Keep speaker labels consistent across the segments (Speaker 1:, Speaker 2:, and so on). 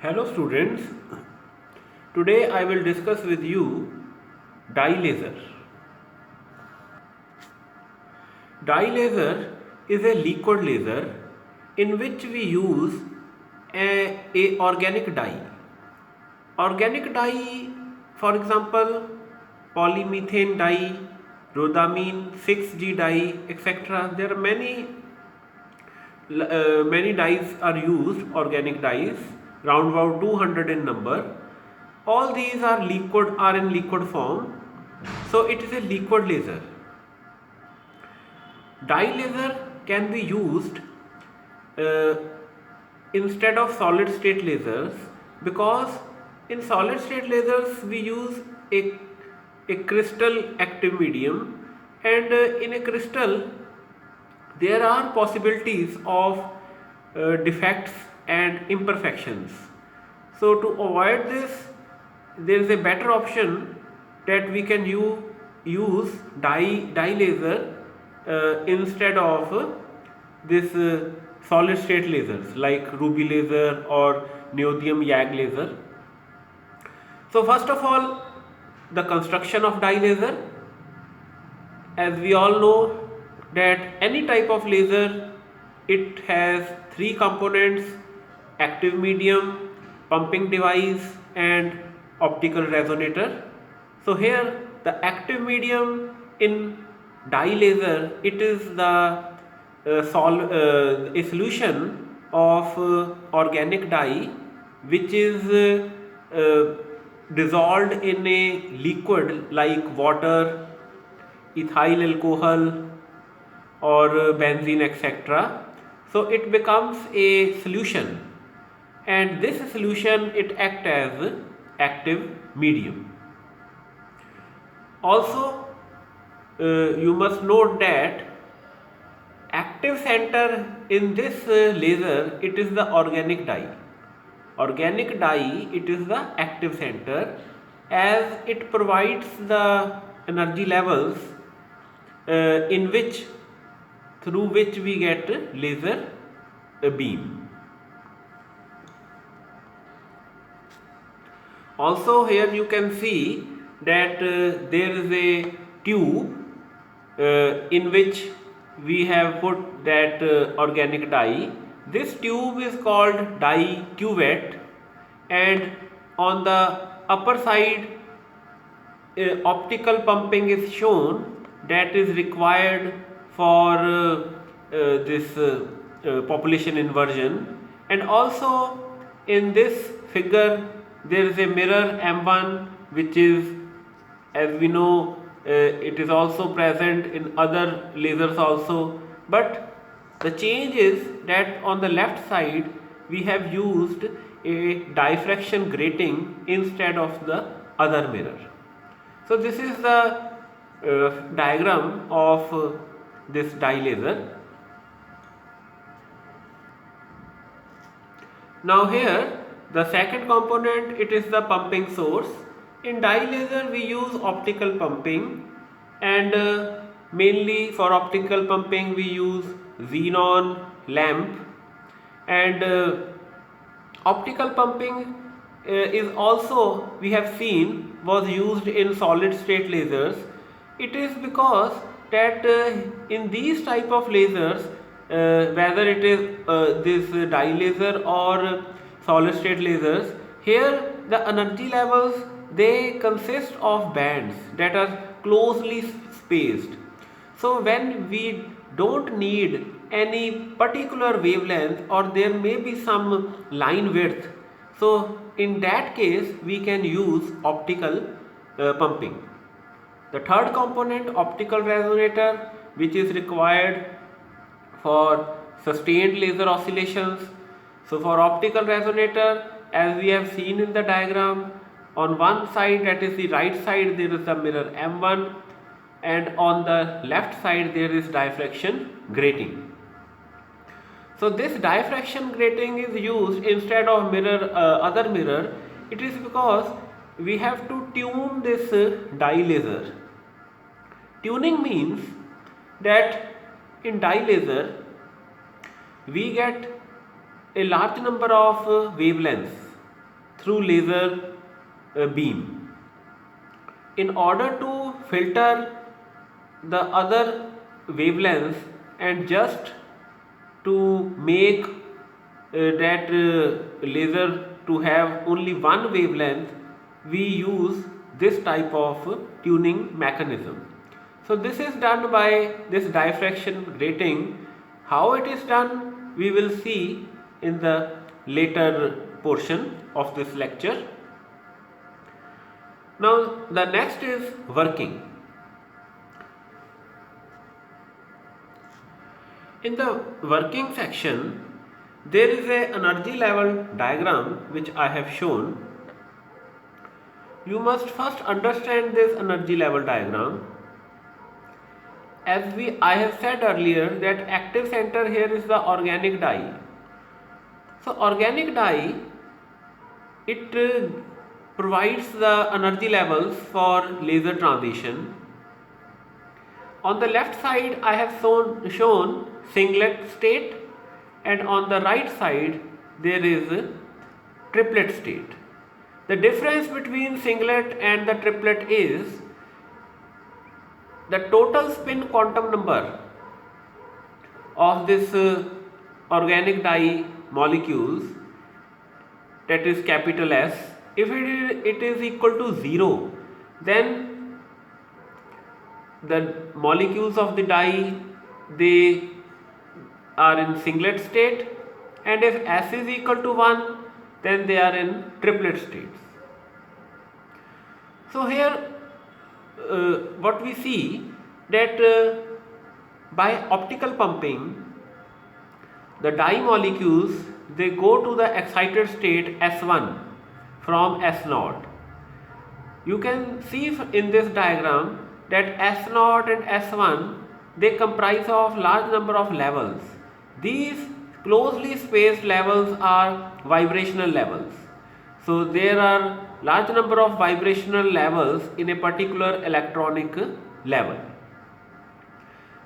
Speaker 1: Hello students, today I will discuss with you dye laser. Dye laser is a liquid laser in which we use a organic dye. Organic dye, for example, polymethane dye, rhodamine 6G dye, etc. There are many dyes are used, organic dyes, round about 200 in number. All these are in liquid form, so it is a liquid laser. Dye laser can be used uh, instead of solid state lasers, because in solid state lasers we use a crystal active medium, and in a crystal there are possibilities of defects and imperfections. So to avoid this, there is a better option that we can use dye laser instead of this solid state lasers like ruby laser or neodymium YAG laser. So first of all, the construction of dye laser. As we all know that any type of laser, it has three components: active medium, pumping device and optical resonator. So here the active medium in dye laser, it is a solution of organic dye which is dissolved in a liquid like water, ethyl alcohol or benzene, etc. So it becomes a solution, and this solution, it acts as active medium. Also you must note that active center in this laser, it is the organic dye. Organic dye, it is the active center, as it provides the energy levels through which we get laser beam. Also here you can see that there is a tube in which we have put that organic dye. This tube is called dye cuvette, and on the upper side optical pumping is shown, that is required for this population inversion. And also in this figure there is a mirror M1, which is, as we know, it is also present in other lasers also, but the change is that on the left side we have used a diffraction grating instead of the other mirror. So this is the diagram of this dye laser. Now here the second component, it is the pumping source. In dye laser we use optical pumping, and mainly for optical pumping we use xenon lamp, and optical pumping is also, we have seen, was used in solid state lasers. It is because that in these type of lasers, whether it is this dye laser or solid state lasers, here the energy levels, they consist of bands that are closely spaced. So when we don't need any particular wavelength, or there may be some line width, so in that case we can use optical pumping. The third component, optical resonator, which is required for sustained laser oscillations. So for optical resonator, as we have seen in the diagram, on one side, that is the right side, there is the mirror M1, and on the left side there is diffraction grating. So this diffraction grating is used instead of other mirror. It is because we have to tune this dye laser. Tuning means that in dye laser we get a large number of wavelengths. through laser beam. In order to filter the other wavelengths and just to make that laser to have only one wavelength, we use this type of tuning mechanism. So this is done by this diffraction grating. How it is done we will see in the later portion of this lecture. Now the next is working. In the working section, there is a energy level diagram which I have shown. You must first understand this energy level diagram. As I have said earlier that active center here is the organic dye. So organic dye, it provides the energy levels for laser transition. On the left side I have shown singlet state, and on the right side there is a triplet state. The difference between singlet and the triplet is the total spin quantum number of this organic dye molecules, that is capital S. If it is equal to 0, then the molecules of the dye, they are in singlet state, and if S is equal to 1, then they are in triplet states. So here what we see that by optical pumping, the dye molecules, they go to the excited state S1 from S0. You can see in this diagram that S0 and S1, they comprise of large number of levels. These closely spaced levels are vibrational levels. So there are large number of vibrational levels in a particular electronic level.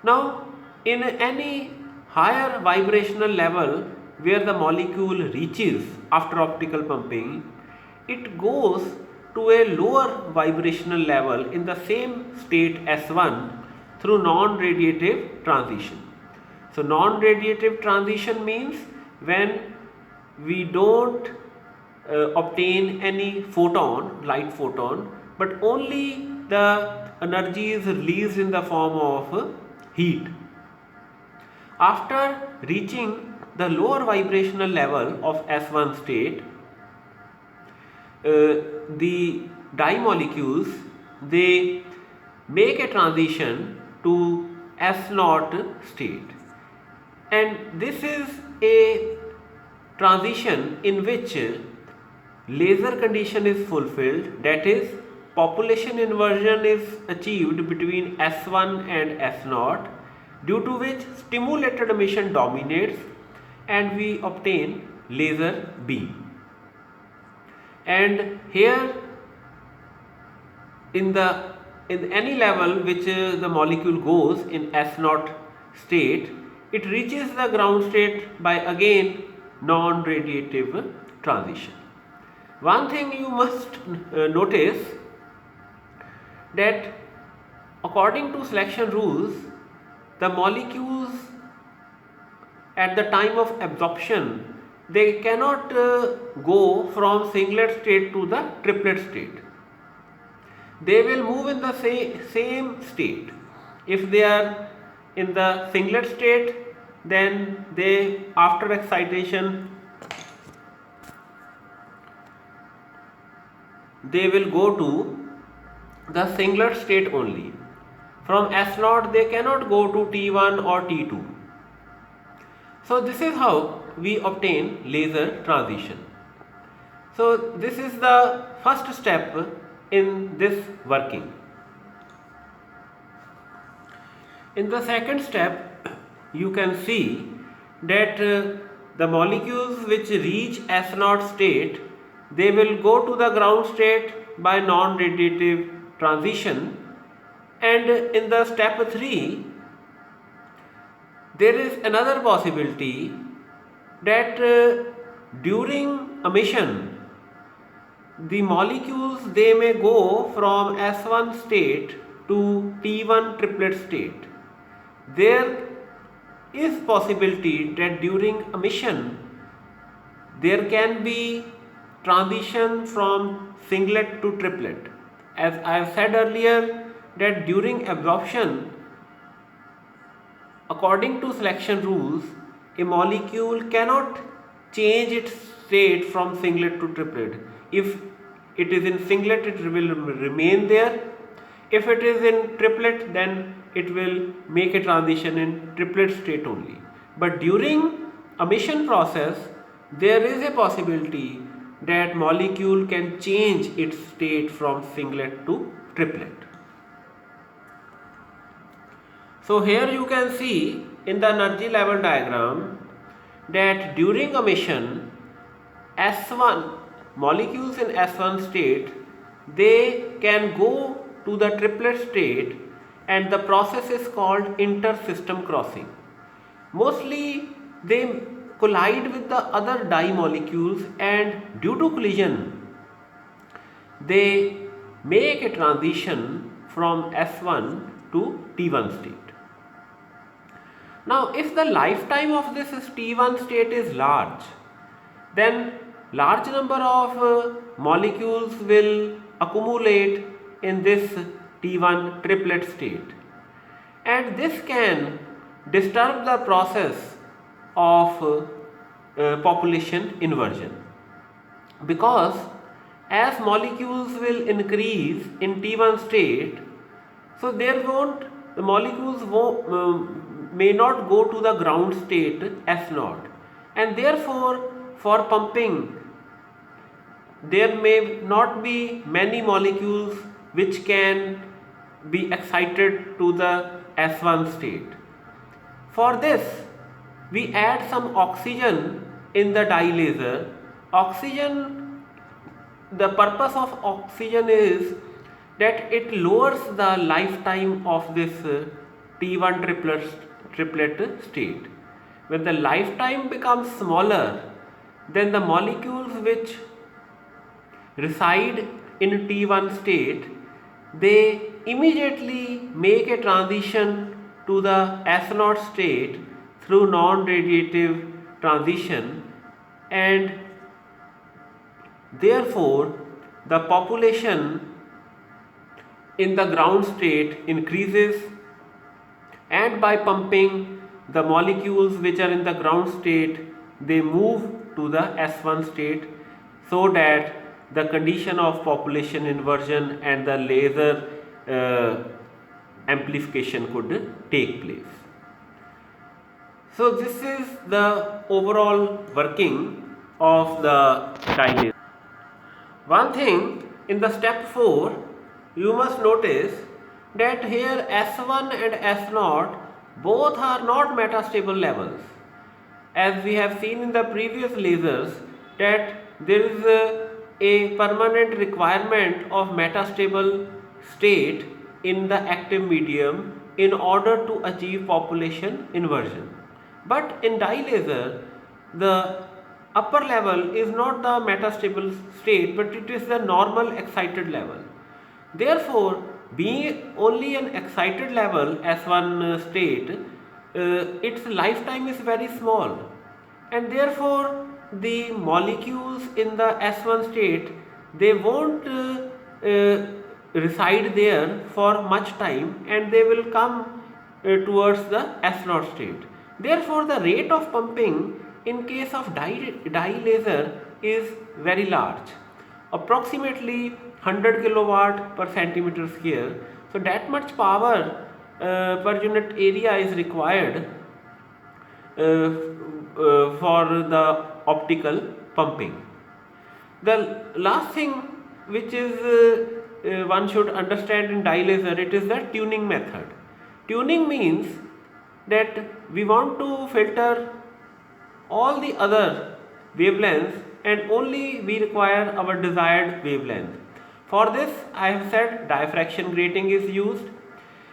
Speaker 1: Now in any higher vibrational level where the molecule reaches after optical pumping, it goes to a lower vibrational level in the same state S1 through non-radiative transition. So non-radiative transition means when we don't obtain any photon, light photon, but only the energy is released in the form of heat. After reaching the lower vibrational level of S1 state, the dye molecules, they make a transition to S0 state, and this is a transition in which laser condition is fulfilled, that is population inversion is achieved between S1 and S0, due to which stimulated emission dominates and we obtain laser beam. And here in any level which the molecule goes in S0 state, it reaches the ground state by again non-radiative transition. One thing you must notice that according to selection rules, the molecules at the time of absorption, they cannot go from singlet state to the triplet state. They will move in the same state. If they are in the singlet state, then they, after excitation, they will go to the singlet state only. From S0 they cannot go to T1 or T2. So this is how we obtain laser transition. So this is the first step in this working. In the second step, you can see that the molecules which reach S0 state, they will go to the ground state by non-radiative transition, and in the step 3 there is another possibility that during emission the molecules, they may go from S1 state to T1 triplet state. There is possibility that during emission there can be transition from singlet to triplet. As I have said earlier, that during absorption, according to selection rules, a molecule cannot change its state from singlet to triplet. If it is in singlet, it will remain there. If it is in triplet, then it will make a transition in triplet state only. But during emission process, there is a possibility that molecule can change its state from singlet to triplet. So here you can see in the energy level diagram that during emission, S1 molecules in S1 state, they can go to the triplet state, and the process is called inter-system crossing. Mostly they collide with the other di molecules, and due to collision they make a transition from S1 to T1 state. Now if the lifetime of this T1 state is large, then large number of molecules will accumulate in this T1 triplet state, and this can disturb the process of population inversion, because as molecules will increase in T1 state, so the molecules may not go to the ground state S0, and therefore for pumping there may not be many molecules which can be excited to the S1 state. For this we add some oxygen in the dye laser. Oxygen, the purpose of oxygen is that it lowers the lifetime of this T1 triplet state. When the lifetime becomes smaller, then the molecules which reside in T1 state, they immediately make a transition to the S0 state through non-radiative transition, and therefore the population in the ground state increases, and by pumping the molecules which are in the ground state, they move to the S1 state, so that the condition of population inversion and the laser amplification could take place. So this is the overall working of the dye laser. One thing, in the step 4, you must notice that here S1 and S0 both are not metastable levels. As we have seen in the previous lasers, that there is a permanent requirement of metastable state in the active medium in order to achieve population inversion. But in dye laser, the upper level is not the metastable state, but it is the normal excited level. Therefore, being only an excited level S1 state, its lifetime is very small, and therefore the molecules in the S1 state, they won't reside there for much time, and they will come towards the S0 state. Therefore the rate of pumping in case of dye laser is very large, approximately 100 kilowatt per centimeter square. So that much power per unit area is required for the optical pumping. The last thing which is one should understand in dye laser, it is the tuning method. Tuning means that we want to filter all the other wavelengths, and only we require our desired wavelength. For this, I have said diffraction grating is used.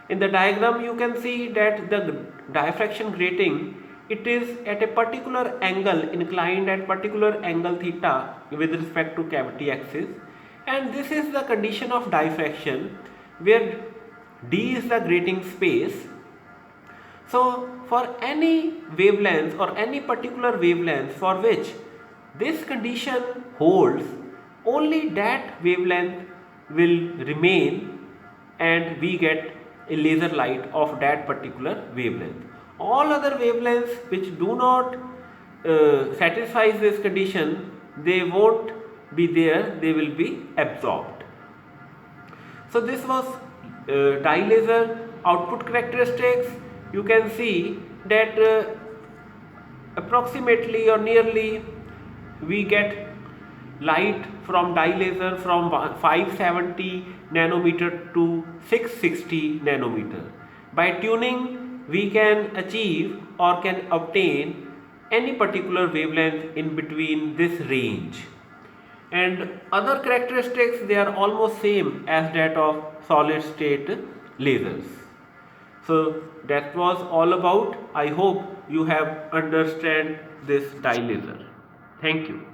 Speaker 1: In the diagram you can see that the diffraction grating, it is at a particular angle, inclined at particular angle theta with respect to cavity axis, and this is the condition of diffraction where d is the grating space. So for any wavelength or any particular wavelength for which this condition holds, only that wavelength will remain and we get a laser light of that particular wavelength. All other wavelengths which do not satisfies this condition, they won't be there, they will be absorbed. So this was dye laser output characteristics. You can see that approximately or nearly we get light from dye laser from 570 nanometer to 660 nanometer. By tuning, we can achieve or can obtain any particular wavelength in between this range. And other characteristics, they are almost same as that of solid state lasers. So that was all about. I hope you have understand this dye laser. Thank you.